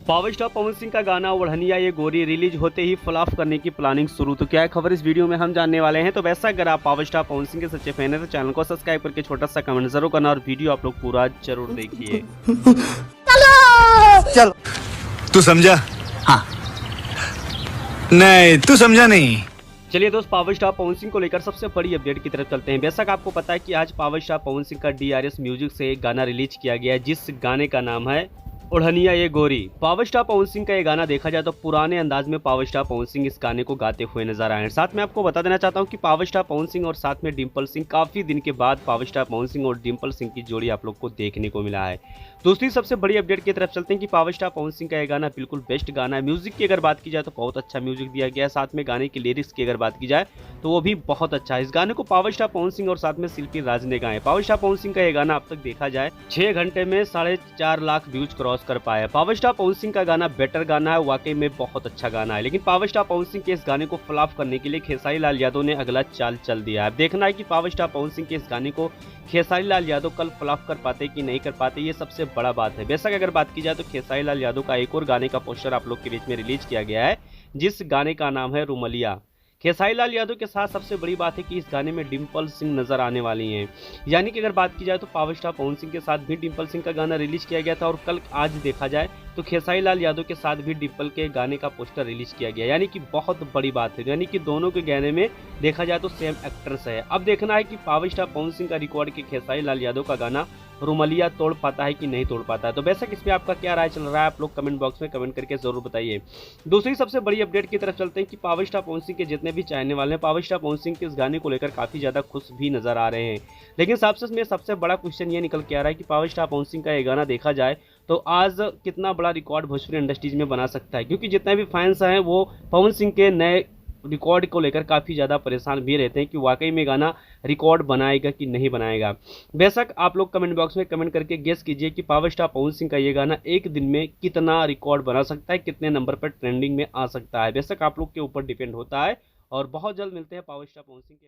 Power star Pawan Singh का गाना ओढ़निया ये गोरी रिलीज होते ही फ्लॉप करने की प्लानिंग शुरू। तो क्या है खबर, इस वीडियो में हम जानने वाले हैं। तो वैसा अगर आप पावर स्टार पवन सिंह के सच्चे फैन है तो चैनल को सब्सक्राइब करके छोटा सा कमेंट जरूर करना और वीडियो आप लोग पूरा जरूर देखिए। चलो तू समझा? हाँ। नहीं तू समझा नहीं। चलिए दोस्त, पावर स्टार पवन सिंह को लेकर सबसे बड़ी अपडेट की तरफ चलते हैं। बेशक आपको पता है कि आज पावर स्टार पवन सिंह का DRS म्यूजिक से एक गाना रिलीज किया गया है, जिस गाने का नाम है ओढ़निया ये गोरी। पावर स्टार पवन सिंह का ये गाना देखा जाए तो पुराने अंदाज में पावर स्टार पवन सिंह इस गाने को गाते हुए नजर आए हैं। साथ में आपको बता देना चाहता हूं कि पावर स्टार पवन सिंह और साथ में डिम्पल सिंह, काफी दिन के बाद पावर स्टार पवन सिंह और डिम्पल सिंह की जोड़ी आप लोग को देखने को मिला है। दूसरी सबसे बड़ी अपडेट की तरफ चलते हैं कि पावर स्टार पवन सिंह का ये गाना बिल्कुल बेस्ट गाना है। म्यूजिक की अगर बात की जाए तो बहुत अच्छा म्यूजिक दिया गया है। साथ में गाने की लिरिक्स की अगर बात की जाए तो वो भी बहुत अच्छा है। इस गाने को पावर स्टार पवन सिंह और साथ में शिल्पी राज ने गाए। पावर स्टार पवन सिंह का ये गाना अब तक देखा जाए 6 घंटे में 4.5 लाख व्यूज क्रॉस कर पाया है। पावर स्टार पवन सिंह का गाना बेटर गाना है, वाकई में बहुत अच्छा गाना है। लेकिन पावर स्टार पवन सिंह के इस गाने को फ्लॉप करने के लिए खेसारी लाल यादव ने अगला चाल चल दिया है। अब देखना है कि पावर स्टार पवन सिंह के इस गाने को खेसारी लाल यादव कल फ्लॉप कर पाते कि नहीं कर पाते, ये सबसे बड़ा बात है। बेशक अगर बात की जाए तो खेसारी लाल यादव का एक और गाने का पोस्टर आप लोग के बीच में रिलीज किया गया है, जिस गाने का नाम है रुमलिया। खेसारी लाल यादव के साथ सबसे बड़ी बात है कि इस गाने में डिम्पल सिंह नजर आने वाली हैं। यानी कि अगर बात की जाए तो पावर स्टार पवन सिंह के साथ भी डिम्पल सिंह का गाना रिलीज किया गया था और कल आज देखा जाए तो खेसारी लाल यादव के साथ भी डिम्पल के गाने का पोस्टर रिलीज किया गया। यानी कि बहुत बड़ी बात है, यानी कि दोनों के गाने में देखा जाए तो सेम एक्ट्रेस है। अब देखना है कि पावर स्टार पवन सिंह का रिकॉर्ड के खेसारी लाल यादव का गाना रुमलिया तोड़ पाता है कि नहीं तोड़ पाता है। तो बेशक इसमें आपका क्या राय चल रहा है, आप लोग कमेंट बॉक्स में कमेंट करके जरूर बताइए। दूसरी सबसे बड़ी अपडेट की तरफ चलते हैं कि पावर स्टार पवन सिंह के जितने भी चाहने वाले हैं पावर स्टार पवन सिंह के इस गाने को लेकर काफी ज्यादा खुश भी नजर आ रहे हैं। लेकिन सबसे बड़ा क्वेश्चन ये निकल के आ रहा है कि पावर स्टार पवन सिंह का ये गाना देखा जाए तो आज कितना बड़ा रिकॉर्ड भोजपुरी इंडस्ट्रीज में बना सकता है, क्योंकि जितने भी फैंस हैं वो पवन सिंह के नए रिकॉर्ड को लेकर काफ़ी ज़्यादा परेशान भी रहते हैं कि वाकई में गाना रिकॉर्ड बनाएगा कि नहीं बनाएगा। बेशक आप लोग कमेंट बॉक्स में कमेंट करके गेस कीजिए कि पावर स्टार पवन सिंह का ये गाना एक दिन में कितना रिकॉर्ड बना सकता है, कितने नंबर पर ट्रेंडिंग में आ सकता है। बेशक आप लोग के ऊपर डिपेंड होता है और बहुत जल्द मिलते हैं पावर स्टार पवन सिंह के